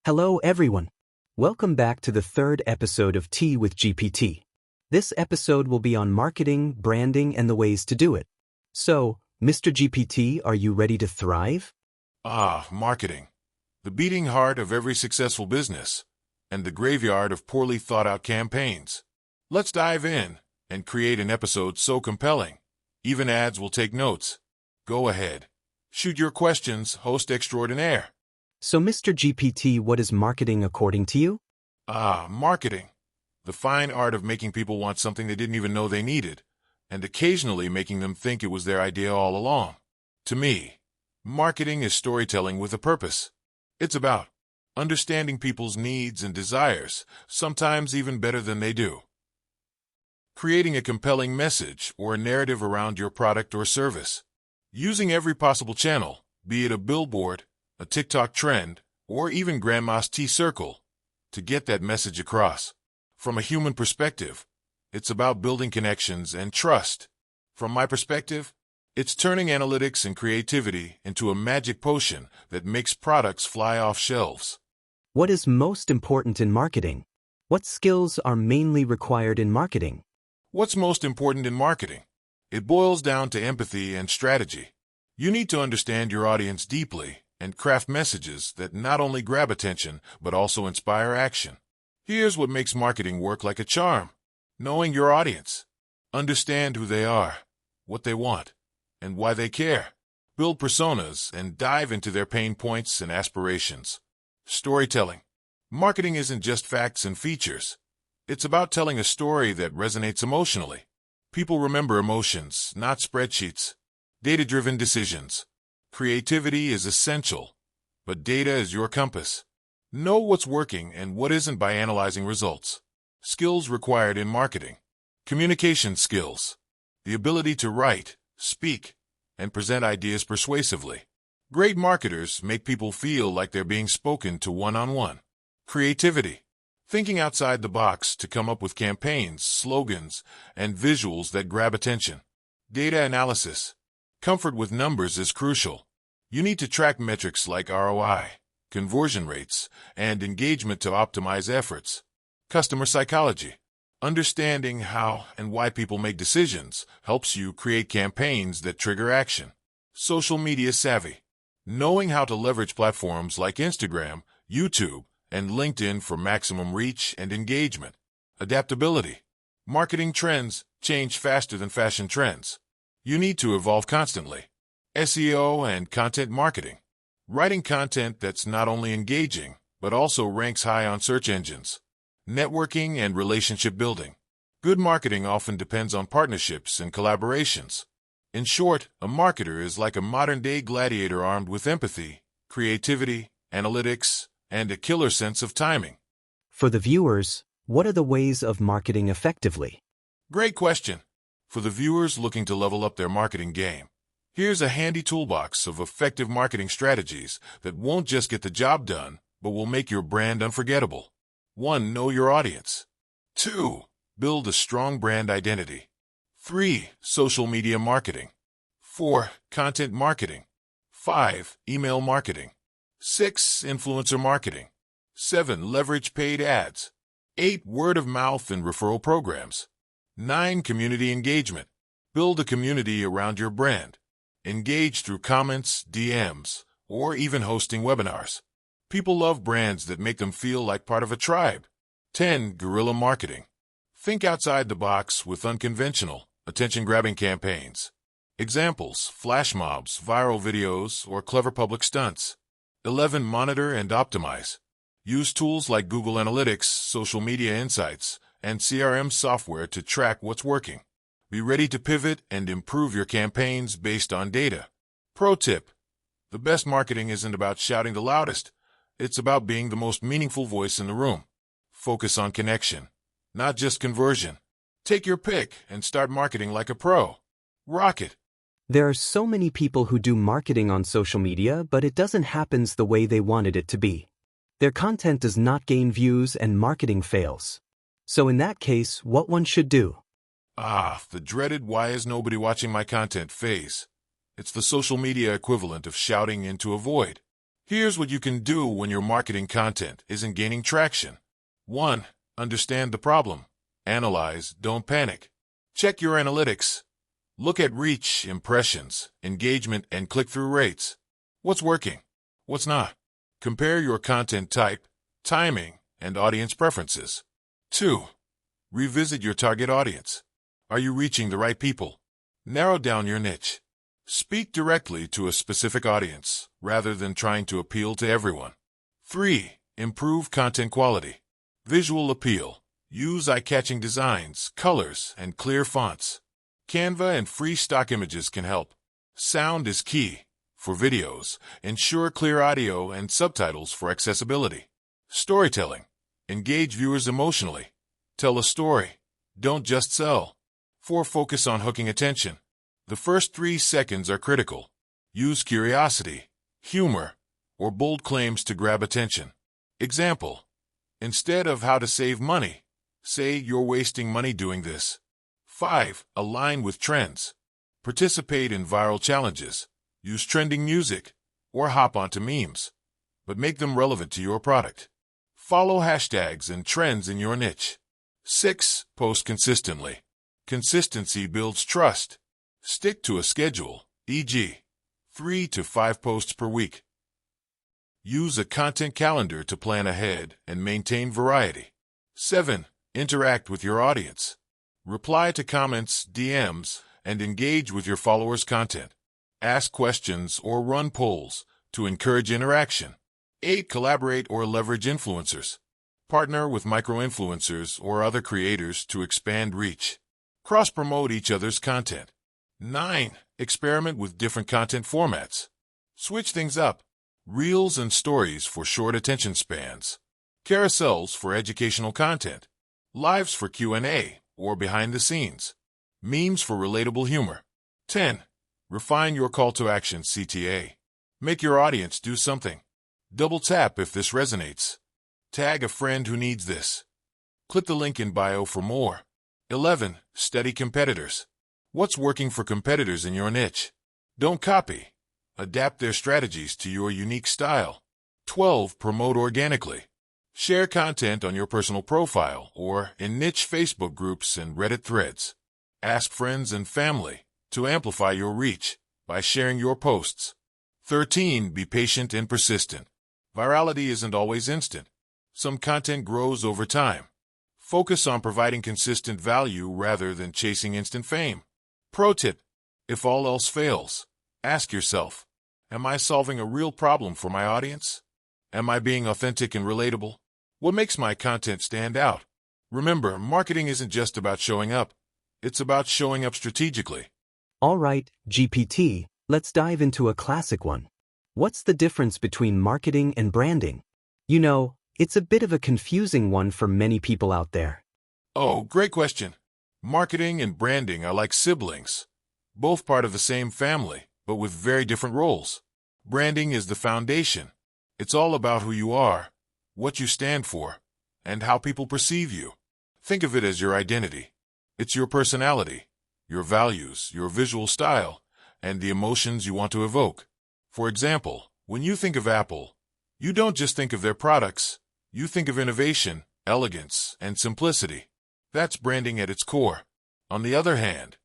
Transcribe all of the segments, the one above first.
Hello everyone. Welcome back to the third episode of Tea with GPT. This episode will be on marketing, branding, and the ways to do it. So, Mr. GPT, are you ready to thrive? Marketing. The beating heart of every successful business, and the graveyard of poorly thought-out campaigns. Let's dive in and create an episode so compelling, even ads will take notes. Go ahead. Shoot your questions, host extraordinaire. So, Mr. GPT, what is marketing according to you? Marketing. The fine art of making people want something they didn't even know they needed, and occasionally making them think it was their idea all along. To me, marketing is storytelling with a purpose. It's about understanding people's needs and desires, sometimes even better than they do. Creating a compelling message or a narrative around your product or service. Using every possible channel, be it a billboard, a TikTok trend, or even Grandma's tea circle, to get that message across. From a human perspective, it's about building connections and trust. From my perspective, it's turning analytics and creativity into a magic potion that makes products fly off shelves. What is most important in marketing? What skills are mainly required in marketing? What's most important in marketing? It boils down to empathy and strategy. You need to understand your audience deeply and craft messages that not only grab attention, but also inspire action. Here's what makes marketing work like a charm. Knowing your audience. Understand who they are, what they want, and why they care. Build personas and dive into their pain points and aspirations. Storytelling. Marketing isn't just facts and features. It's about telling a story that resonates emotionally. People remember emotions, not spreadsheets. Data-driven decisions. Creativity is essential, but data is your compass. Know what's working and what isn't by analyzing results. Skills required in marketing. Communication skills. The ability to write, speak, and present ideas persuasively. Great marketers make people feel like they're being spoken to one-on-one. Creativity. Thinking outside the box to come up with campaigns, slogans, and visuals that grab attention. Data analysis. Comfort with numbers is crucial. You need to track metrics like ROI, conversion rates, and engagement to optimize efforts. Customer psychology. Understanding how and why people make decisions helps you create campaigns that trigger action. Social media savvy. Knowing how to leverage platforms like Instagram, YouTube, and LinkedIn for maximum reach and engagement. Adaptability. Marketing trends change faster than fashion trends. You need to evolve constantly. SEO and content marketing. Writing content that's not only engaging, but also ranks high on search engines. Networking and relationship building. Good marketing often depends on partnerships and collaborations. In short, a marketer is like a modern-day gladiator armed with empathy, creativity, analytics, and a killer sense of timing. For the viewers, what are the ways of marketing effectively? Great question. For the viewers looking to level up their marketing game, here's a handy toolbox of effective marketing strategies that won't just get the job done, but will make your brand unforgettable. 1. Know your audience. 2. Build a strong brand identity. 3. Social media marketing. 4. Content marketing. 5. Email marketing. 6. Influencer marketing. 7. Leverage paid ads. 8. Word of mouth and referral programs. 9. Community engagement. Build a community around your brand. Engage through comments, DMs, or even hosting webinars. People love brands that make them feel like part of a tribe. 10. Guerrilla marketing. Think outside the box with unconventional, attention-grabbing campaigns. Examples: flash mobs, viral videos, or clever public stunts. 11. Monitor and optimize. Use tools like Google Analytics, social media insights, and CRM software to track what's working. Be ready to pivot and improve your campaigns based on data. Pro tip: the best marketing isn't about shouting the loudest. It's about being the most meaningful voice in the room. Focus on connection, not just conversion. Take your pick and start marketing like a pro. Rock it. There are so many people who do marketing on social media, but it doesn't happen the way they wanted it to be. Their content does not gain views and marketing fails. So in that case, what one should do? The dreaded "why is nobody watching my content" phase. It's the social media equivalent of shouting into a void. Here's what you can do when your marketing content isn't gaining traction. 1. Understand the problem. Analyze, don't panic. Check your analytics. Look at reach, impressions, engagement, and click-through rates. What's working? What's not? Compare your content type, timing, and audience preferences. 2. Revisit your target audience. Are you reaching the right people? Narrow down your niche. Speak directly to a specific audience, rather than trying to appeal to everyone. 3. Improve content quality. Visual appeal. Use eye-catching designs, colors, and clear fonts. Canva and free stock images can help. Sound is key. For videos, ensure clear audio and subtitles for accessibility. Storytelling. Engage viewers emotionally. Tell a story. Don't just sell. 4. Focus on hooking attention. The first 3 seconds are critical. Use curiosity, humor, or bold claims to grab attention. Example. Instead of how to save money, say you're wasting money doing this. 5. Align with trends. Participate in viral challenges. Use trending music, or hop onto memes, but make them relevant to your product. Follow hashtags and trends in your niche. 6. Post consistently. Consistency builds trust. Stick to a schedule, e.g., 3 to 5 posts per week. Use a content calendar to plan ahead and maintain variety. 7. Interact with your audience. Reply to comments, DMs, and engage with your followers' content. Ask questions or run polls to encourage interaction. 8. Collaborate or leverage influencers. Partner with micro-influencers or other creators to expand reach. Cross-promote each other's content. 9. Experiment with different content formats. Switch things up. Reels and stories for short attention spans. Carousels for educational content. Lives for Q&A or behind the scenes. Memes for relatable humor. 10. Refine your call to action CTA. Make your audience do something. Double tap if this resonates. Tag a friend who needs this. Click the link in bio for more. 11. Study competitors. What's working for competitors in your niche? Don't copy. Adapt their strategies to your unique style. 12. Promote organically. Share content on your personal profile or in niche Facebook groups and Reddit threads. Ask friends and family to amplify your reach by sharing your posts. 13. Be patient and persistent. Virality isn't always instant. Some content grows over time. Focus on providing consistent value rather than chasing instant fame. Pro tip: if all else fails, ask yourself, am I solving a real problem for my audience? Am I being authentic and relatable? What makes my content stand out? Remember, marketing isn't just about showing up. It's about showing up strategically. All right, GPT, let's dive into a classic one. What's the difference between marketing and branding? You know, it's a bit of a confusing one for many people out there. Oh, great question. Marketing and branding are like siblings, both part of the same family, but with very different roles. Branding is the foundation. It's all about who you are, what you stand for, and how people perceive you. Think of it as your identity. It's your personality, your values, your visual style, and the emotions you want to evoke. For example, when you think of Apple, you don't just think of their products. You think of innovation, elegance, and simplicity. That's branding at its core. On the other hand,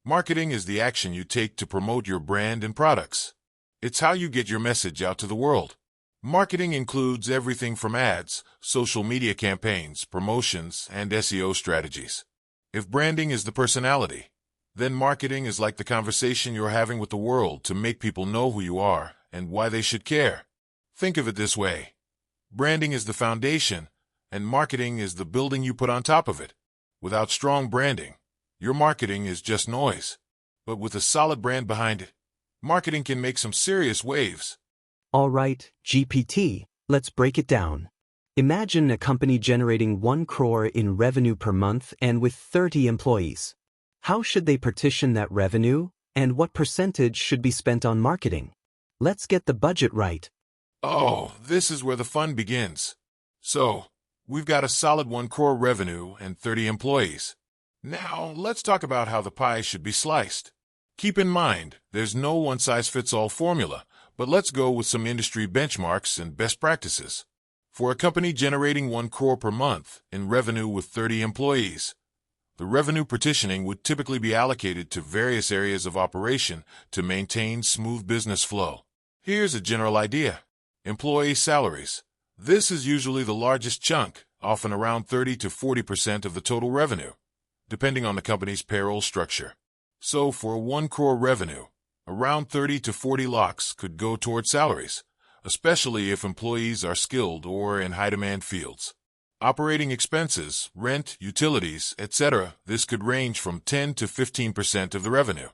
marketing is the action you take to promote your brand and products. It's how you get your message out to the world. Marketing includes everything from ads, social media campaigns, promotions, and SEO strategies. If branding is the personality, then marketing is like the conversation you're having with the world to make people know who you are and why they should care. Think of it this way. Branding is the foundation, and marketing is the building you put on top of it. Without strong branding, your marketing is just noise. But with a solid brand behind it, marketing can make some serious waves. All right, GPT, let's break it down. Imagine a company generating 1 crore in revenue per month and with 30 employees. How should they partition that revenue, and what percentage should be spent on marketing? Let's get the budget right. Oh, this is where the fun begins. So, we've got a solid 1 crore revenue and 30 employees. Now, let's talk about how the pie should be sliced. Keep in mind, there's no one-size-fits-all formula, But let's go with some industry benchmarks and best practices. For a company generating 1 crore per month in revenue with 30 employees, the revenue partitioning would typically be allocated to various areas of operation to maintain smooth business flow. Here's a general idea. Employee salaries. This is usually the largest chunk, often around 30 to 40% of the total revenue, depending on the company's payroll structure. So for 1 crore revenue, around 30 to 40 lakhs could go toward salaries, especially if employees are skilled or in high-demand fields. Operating expenses, rent, utilities, etc. This could range from 10 to 15% of the revenue.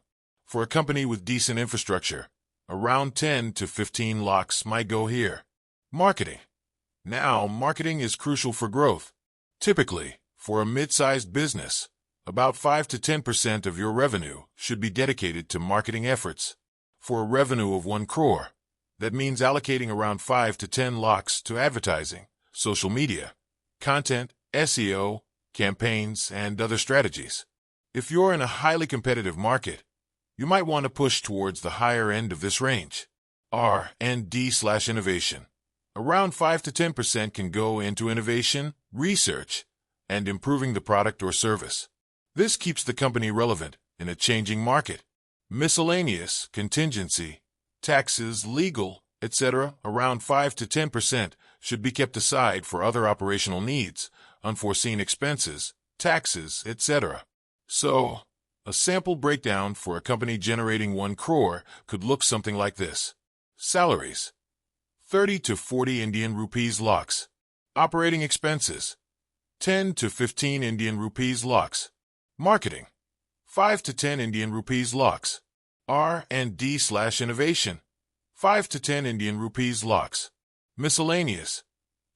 For a company with decent infrastructure, around 10 to 15 lakhs might go here. Marketing. Now, marketing is crucial for growth. Typically, for a mid-sized business, about 5 to 10% of your revenue should be dedicated to marketing efforts. For a revenue of 1 crore, that means allocating around 5 to 10 lakhs to advertising, social media, content, SEO, campaigns, and other strategies. If you're in a highly competitive market, you might want to push towards the higher end of this range. R&D/innovation. Around 5 to 10% can go into innovation, research, and improving the product or service. This keeps the company relevant in a changing market. Miscellaneous, contingency, taxes, legal, etc. Around 5 to 10% should be kept aside for other operational needs, unforeseen expenses, taxes, etc. So, a sample breakdown for a company generating 1 crore could look something like this. Salaries: 30 to 40 Indian rupees lakhs. Operating expenses: 10 to 15 Indian rupees lakhs. Marketing: 5 to 10 Indian rupees lakhs. R&D/innovation: 5 to 10 Indian rupees lakhs. Miscellaneous: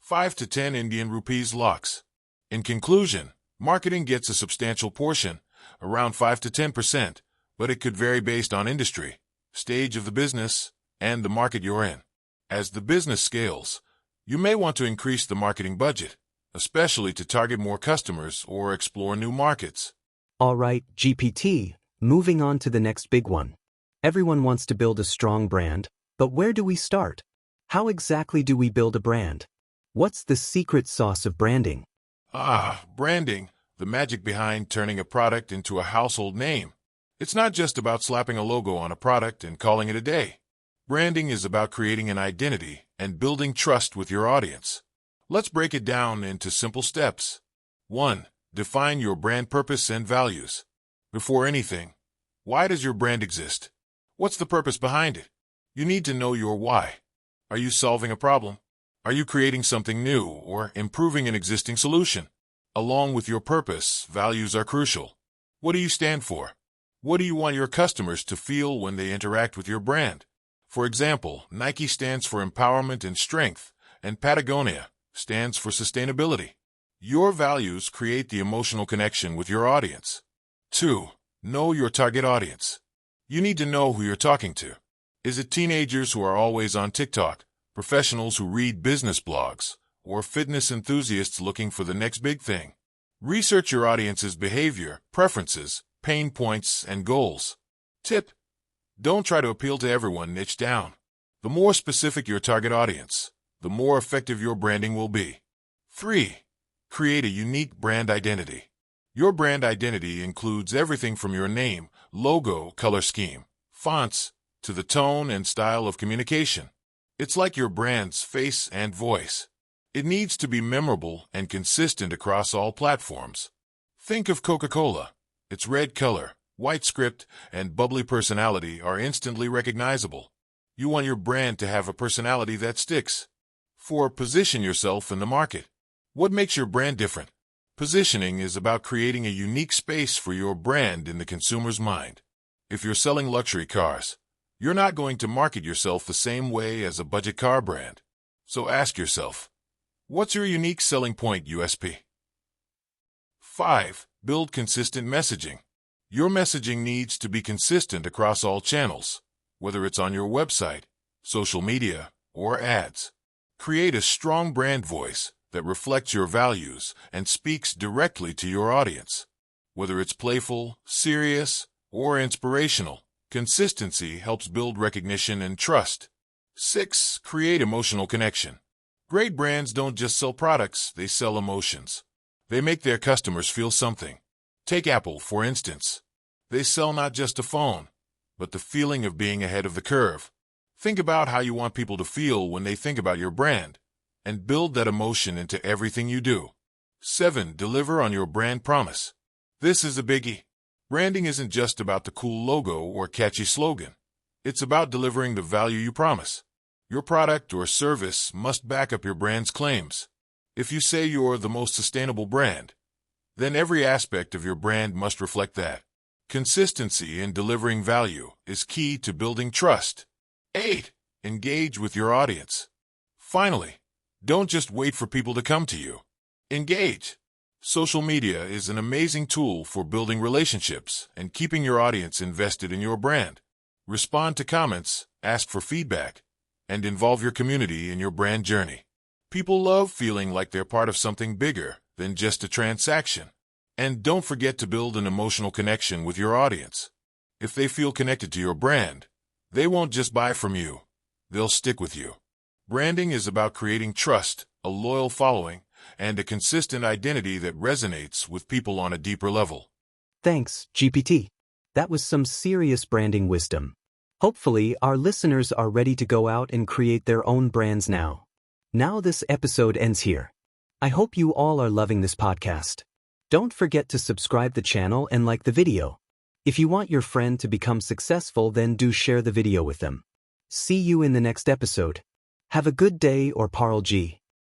5 to 10 Indian rupees lakhs. In conclusion, marketing gets a substantial portion, around 5 to 10%, but it could vary based on industry, stage of the business, and the market you're in. As the business scales, you may want to increase the marketing budget, especially to target more customers or explore new markets. All right, GPT, moving on to the next big one. Everyone wants to build a strong brand, but where do we start? How exactly do we build a brand? What's the secret sauce of branding? Branding, the magic behind turning a product into a household name. It's not just about slapping a logo on a product and calling it a day. Branding is about creating an identity and building trust with your audience. Let's break it down into simple steps. 1. Define your brand purpose and values. Before anything, why does your brand exist? What's the purpose behind it? You need to know your why. Are you solving a problem? Are you creating something new or improving an existing solution? Along with your purpose, values are crucial. What do you stand for? What do you want your customers to feel when they interact with your brand? For example, Nike stands for empowerment and strength, and Patagonia stands for sustainability. Your values create the emotional connection with your audience. 2. Know your target audience. You need to know who you're talking to. Is it teenagers who are always on TikTok, professionals who read business blogs, or fitness enthusiasts looking for the next big thing? Research your audience's behavior, preferences, pain points, and goals. Tip: don't try to appeal to everyone. Niche down. The more specific your target audience, the more effective your branding will be. 3. Create a unique brand identity. Your brand identity includes everything from your name, logo, color scheme, fonts, to the tone and style of communication. It's like your brand's face and voice. It needs to be memorable and consistent across all platforms. Think of Coca-Cola. Its red color, white script, and bubbly personality are instantly recognizable. You want your brand to have a personality that sticks. 4. Position yourself in the market. What makes your brand different? Positioning is about creating a unique space for your brand in the consumer's mind. If you're selling luxury cars, you're not going to market yourself the same way as a budget car brand. So ask yourself, what's your unique selling point (USP)? 5. Build consistent messaging. Your messaging needs to be consistent across all channels, whether it's on your website, social media, or ads. Create a strong brand voice that reflects your values and speaks directly to your audience. Whether it's playful, serious, or inspirational, consistency helps build recognition and trust. 6. Create emotional connection. Great brands don't just sell products, they sell emotions. They make their customers feel something. Take Apple, for instance. They sell not just a phone, but the feeling of being ahead of the curve. Think about how you want people to feel when they think about your brand, and build that emotion into everything you do. 7. Deliver on your brand promise. This is a biggie. Branding isn't just about the cool logo or catchy slogan. It's about delivering the value you promise. Your product or service must back up your brand's claims. If you say you're the most sustainable brand, then every aspect of your brand must reflect that. Consistency in delivering value is key to building trust. 8. Engage with your audience. Finally, don't just wait for people to come to you. Engage. Social media is an amazing tool for building relationships and keeping your audience invested in your brand. Respond to comments, ask for feedback, and involve your community in your brand journey. People love feeling like they're part of something bigger than just a transaction. And don't forget to build an emotional connection with your audience. If they feel connected to your brand, they won't just buy from you, they'll stick with you. Branding is about creating trust, a loyal following, and a consistent identity that resonates with people on a deeper level. Thanks, GPT. That was some serious branding wisdom. Hopefully, our listeners are ready to go out and create their own brands now. Now this episode ends here. I hope you all are loving this podcast. Don't forget to subscribe the channel and like the video. If you want your friend to become successful, then do share the video with them. See you in the next episode. Have a good day or Parl G.